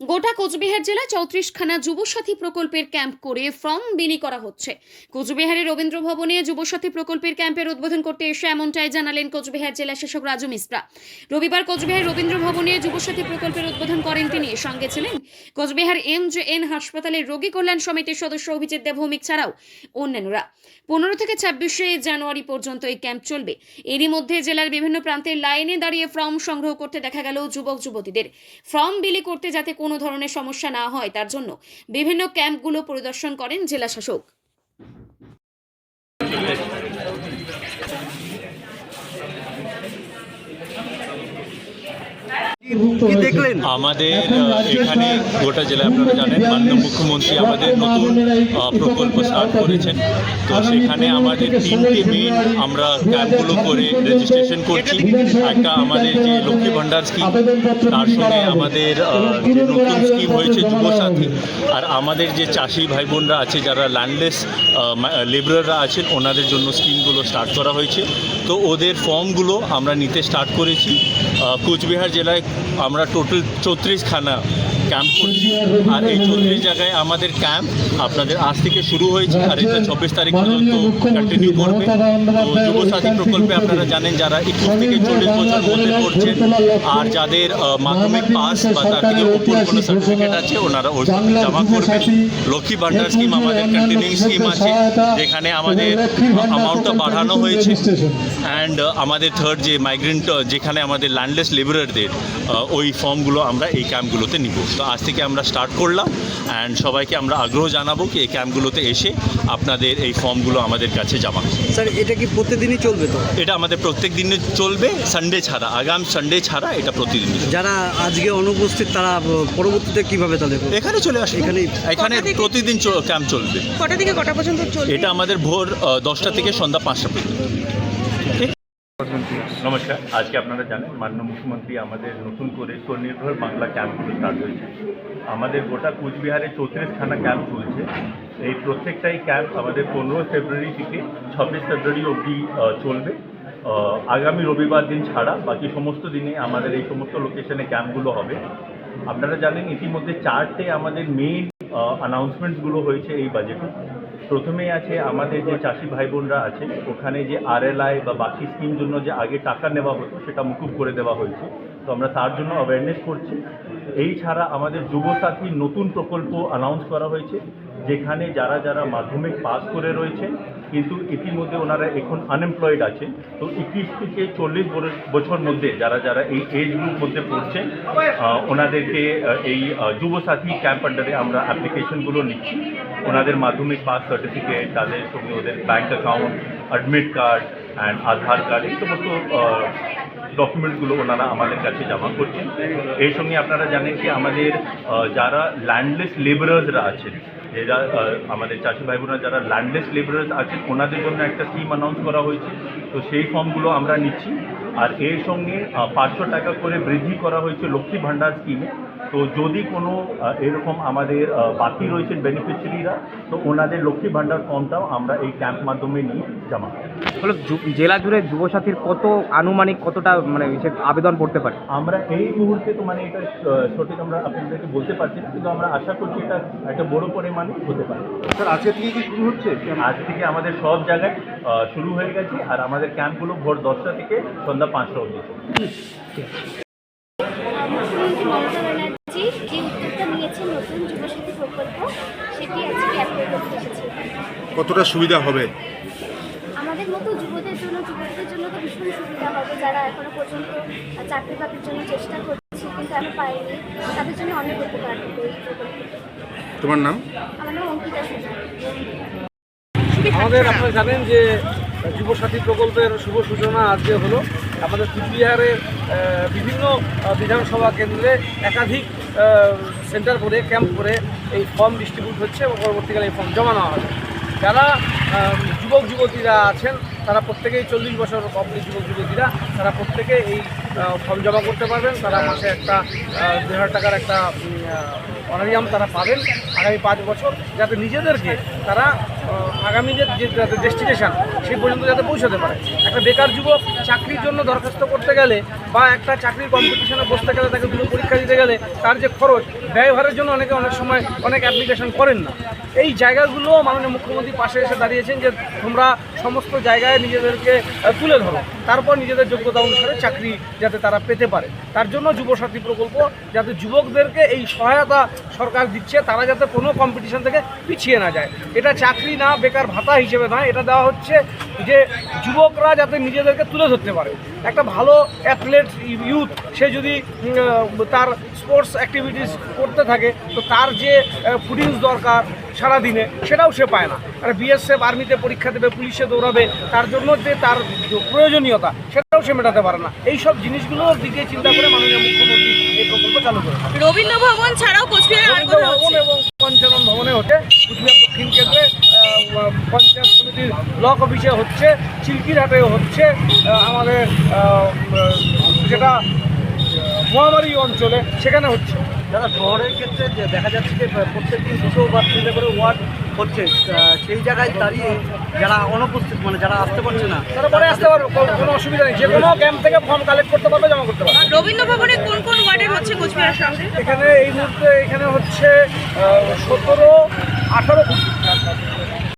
গোটা কোচবিহার জেলায় 34খানা যুবসাথী প্রকল্পের ক্যাম্প করে ফর্ম বিলি করা হচ্ছে। কোচবিহারের রবীন্দ্র ভবনে যুবসাথী প্রকল্পের ক্যাম্পের উদ্বোধন করতে এসে এমনটাই জানালেন কোচবিহার জেলা শাসক রাজু মিশ্রা। রবিবার কোচবিহার রবীন্দ্র ভবনে যুবসাথী প্রকল্পের উদ্বোধন করেন তিনি। সঙ্গে ছিলেন কোচবিহার এমজেএন হাসপাতালের রোগী কল্যাণ সমিতির সদস্য অভিজিৎ দেব ভৌমিক ছাড়াও অন্যান্যরা। 15 থেকে 26শে জানুয়ারি পর্যন্ত এই ক্যাম্প চলবে। এরই মধ্যে জেলার বিভিন্ন প্রান্তের লাইনে দাঁড়িয়ে ফর্ম সংগ্রহ করতে দেখা গেল যুবক যুবতীদের। ফর্ম বিলি করতে যাতে কোনো ধরনের সমস্যা না হয় তার জন্য বিভিন্ন ক্যাম্পগুলো পরিদর্শন করেন জেলা শাসক। আমাদের এখানে গোটা জেলায় আপনারা জানেন মাননীয় মুখ্যমন্ত্রী আমাদের নতুন প্রকল্প স্টার্ট করেছেন। তো সেখানে আমাদের 3টে মেন আমরা ক্যাম্পগুলো করে রেজিস্ট্রেশন করছি। একটা আমাদের যে লক্ষ্মী ভাণ্ডার স্কিম, তার সঙ্গে আমাদের যে নতুন স্কিম হয়েছে যুবসাথী, আর আমাদের যে চাষি ভাই বোনরা আছে যারা ল্যান্ডলেস লেবাররা আছেন ওনাদের জন্য স্কিমগুলো স্টার্ট করা হয়েছে। তো ওদের ফর্মগুলো আমরা নিতে স্টার্ট করেছি। কোচবিহার জেলায় আমরা টোটাল 34খানা ক্যাম্প করছি, আর এই 34 জায়গায় আমাদের ক্যাম্প আপনাদের আজ থেকে শুরু হয়েছে, আর এটা 26 তারিখ পর্যন্ত কন্টিনিউ করবে। তো যুবসাথী প্রকল্পে আপনারা জানেন যারা 21 থেকে 40 বছর মধ্যে পড়ছেন আর যাদের মাধ্যমিক পাস বা তার থেকে ওপর কোনো সার্টিফিকেট আছে ওনারা জমা করবেন। লক্ষ্মী ভাণ্ডার স্কিম আমাদের কন্টিনিউইং স্কিম আছে, যেখানে আমাদের অ্যামাউন্টটা বাড়ানো হয়েছে। অ্যান্ড আমাদের থার্ড যে মাইগ্রেন্ট, যেখানে আমাদের ল্যান্ডলেস লেবারদের ওই ফর্মগুলো আমরা এই ক্যাম্পগুলোতে নিব। তো আজ থেকে আমরা স্টার্ট করলাম, অ্যান্ড সবাইকে আমরা আগ্রহ জানাবো কি এই ক্যাম্পগুলোতে এসে আপনাদের এই ফর্মগুলো আমাদের কাছে জমা। স্যার, এটা কি প্রতিদিনই চলবে? তো এটা আমাদের প্রত্যেক দিনে চলবে, সানডে ছাড়া, আগাম সানডে ছাড়া এটা প্রতিদিনই। যারা আজকে অনুপস্থিত তারা পরবর্তীতে কিভাবে তাদের এখানে চলে আসবে, এখানে প্রতিদিন ক্যাম্প চলবে। কটা থেকে কটা পর্যন্ত চলবে? এটা আমাদের ভোর 10টা থেকে সন্ধ্যা 5টা পর্যন্ত। নমস্কার, আজকে আপনারা জানেন মাননীয় মুখ্যমন্ত্রী আমাদের নতুন করে স্বনির্ভর বাংলা ক্যাম্পগুলো স্টার্ট হয়েছে। আমাদের গোটা কোচবিহারে 34খানা ক্যাম্প চলছে। এই প্রত্যেকটাই ক্যাম্প আমাদের 15 ফেব্রুয়ারি থেকে 26 ফেব্রুয়ারি অবধি চলবে। আগামী রবিবার দিন ছাড়া বাকি সমস্ত দিনে আমাদের এই সমস্ত লোকেশনে ক্যাম্পগুলো হবে। আপনারা জানেন ইতিমধ্যে 4টে আমাদের মেইন অ্যানাউন্সমেন্টসগুলো হয়েছে এই বাজেটে। প্রথমেই আছে আমাদের যে চাষি ভাই বোনরা আছে ওখানে যে RLI বা বাকি স্কিম জন্য যে আগে টাকা নেওয়া হতো সেটা মুকুব করে দেওয়া হয়েছে। তো আমরা তার জন্য অ্যাওয়ারনেস করছি। এই ছাড়া আমাদের যুবসাথী নতুন প্রকল্প অ্যানাউন্স করা হয়েছে, যেখানে যারা যারা মাধ্যমিক পাস করে রয়েছে কিন্তু ইতিমধ্যে ওনারা এখন আনএমপ্লয়েড আছে, তো 21 থেকে 40 বছর মধ্যে যারা যারা এই এজ গ্রুপ মধ্যে পড়ছে ওনাদেরকে এই যুবসাথী ক্যাম্প আন্ডারে আমরা অ্যাপ্লিকেশনগুলো নিচ্ছি। ওনাদের মাধ্যমিক পাস সার্টিফিকেট, তাদের সঙ্গে ওদের bank account, admit card and Aadhaar card, এই সমস্ত ডকুমেন্টসগুলো ওনারা আমাদের কাছে জমা করছেন। এর সঙ্গে আপনারা জানেন কি আমাদের যারা ল্যান্ডলেস লেবারার্সরা আছেন, এরা আমাদের চাষি ভাই বোনরা যারা ল্যান্ডলেস লেবারার্স আছেন ওনাদের জন্য একটা স্কিম অ্যানাউন্স করা হয়েছে। তো সেই ফর্মগুলো আমরা নিচ্ছি। আর এর সঙ্গে 500 টাকা করে বৃদ্ধি করা হয়েছে লক্ষ্মী ভাণ্ডার স্কিমে। তো যদি কোনো এরকম আমাদের বাকি রয়েছেন বেনিফিশিয়ারিরা, তো ওনাদের লক্ষ্মী ভাণ্ডার ফর্মটাও আমরা এই ক্যাম্প মাধ্যমে নিয়ে জমা করি। জেলা জুড়ে যুবসাথীর কত আনুমানিক কতটা আবেদন করতে পারে? আমরা এই মুহূর্তে তো এটা সঠিক আমরা আপনাদেরকে বলতে পারছি না, কিন্তু আমরা আশা করছি এটা একটা বড় পরিমাণে হতে পারে। স্যার, আজকে থেকে কি শুরু হচ্ছে? আজ থেকে আমাদের সব জায়গায় শুরু হয়ে গেছে, আর আমাদের ক্যাম্পগুলো ভোর 10টা থেকে সন্ধ্যা 5টা অবধি। যে উদ্যোগটা নিয়েছেন নতুন যুবসাথী প্রকল্প, সেটি আজকে অ্যাপ্লাই করতে এসেছি। কতটা সুবিধা হবে? আমাদের মতো যুবকদের জন্য তো ভীষণ সুবিধা হবে। যারা এখনো পর্যন্ত চাকরি বাকরির জন্য চেষ্টা করছি কিন্তু আমি পাইনি, তাদের জন্য অনেক উপকার হবে এই প্রকল্পটা। তোমার নাম? আমার নাম অঙ্কিতা সুজা। আমাদের আপনারা জানেন যে যুবসাথী প্রকল্পের শুভ সূচনা আজকে হলো। আমাদের কুচবিহারের বিভিন্ন বিধানসভা কেন্দ্রে একাধিক সেন্টার করে ক্যাম্প করে এই ফর্ম ডিস্ট্রিবিউট হচ্ছে এবং পরবর্তীকালে এই ফর্ম জমা নেওয়া হবে। যারা যুবক যুবতীরা আছেন তারা প্রত্যেকেই 40 বছর কমপ্লিট যুবক যুবতীরা তারা প্রত্যেকে এই ফর্ম জমা করতে পারবেন। তারা মাসে একটা 2,000 টাকার একটা অনারিয়াম তারা পাবেন আগামী 5 বছর, যাতে নিজেদেরকে তারা আগামীদের যে ডেস্টিনেশন সেই পর্যন্ত যাতে পৌঁছাতে পারে। একটা বেকার যুবক চাকরির জন্য দরখাস্ত করতে গেলে বা একটা চাকরির কম্পিটিশনে বসতে গেলে, তাকে দুটো পরীক্ষা দিতে গেলে তার যে খরচ, ব্যয়ভারের জন্য অনেক সময় অনেক অ্যাপ্লিকেশন করেন না। এই জায়গাগুলো মাননীয় মুখ্যমন্ত্রী পাশে এসে দাঁড়িয়েছেন যে তোমরা সমস্ত জায়গায় নিজেদেরকে তুলে ধরো, তারপর নিজেদের যোগ্যতা অনুসারে চাকরি যাতে তারা পেতে পারে। তার জন্য যুবসাথী প্রকল্প, যাতে যুবকদেরকে এই সহায়তা সরকার দিচ্ছে, তারা যাতে কোনো কম্পিটিশন থেকে পিছিয়ে না যায়। এটা চাকরি না, বেকার ভাতা হিসেবে নয়, এটা দেওয়া হচ্ছে যে যুবকরা যাতে নিজেদেরকে তুলে ধরতে পারে। একটা ভালো অ্যাথলেট ইউথ, সে যদি তার স্পোর্টস অ্যাক্টিভিটিস করতে থাকে, তো তার যে ফুডিংস দরকার সারাদিনে, সেটাও সে পায় না। আর বিএসএফ আর্মিতে পরীক্ষা দেবে, পুলিশে দৌড়াবে, তার জন্য যে তার প্রয়োজনীয়তা সেটাও সে মেটাতে পারে না। এই সব জিনিসগুলোর দিকে চিন্তা করে মাননীয় মুখ্যমন্ত্রী এই প্রকল্প চালু করেছে। রবীন্দ্র ভবন ছাড়াও কোচবিহারে আর রবীন্দ্র কোথাও ভবন হচ্ছে? এবং পঞ্চানন ভবনে হচ্ছে, কুচবিহার দক্ষিণ কেন্দ্রে পঞ্চায়েত সমিতির ব্লক অফিসে হচ্ছে, চিলকিরহাটেও হচ্ছে, আমাদের যেটা মহামারী অঞ্চলে সেখানে হচ্ছে। দাদা, শহরের ক্ষেত্রে যে দেখা যাচ্ছে যে প্রত্যেক দিন 200 বা 300 করে ওয়ার্ড হচ্ছে, সেই জায়গায় দাঁড়িয়ে যারা অনুপস্থিত, মানে যারা আসতে পারছে না, তারা পরে আসতে পারবে, কোনো অসুবিধা নেই। যে কোনো ক্যাম্প থেকে ফর্ম কালেক্ট করতে পারবে, জমা করতে পারবে। আর রবীন্দ্র ভবনে কোন কোন ওয়ার্ডের হচ্ছে কোচবিহার শহরে? এখানে এই মুহূর্তে এখানে হচ্ছে 17, 18 ফুট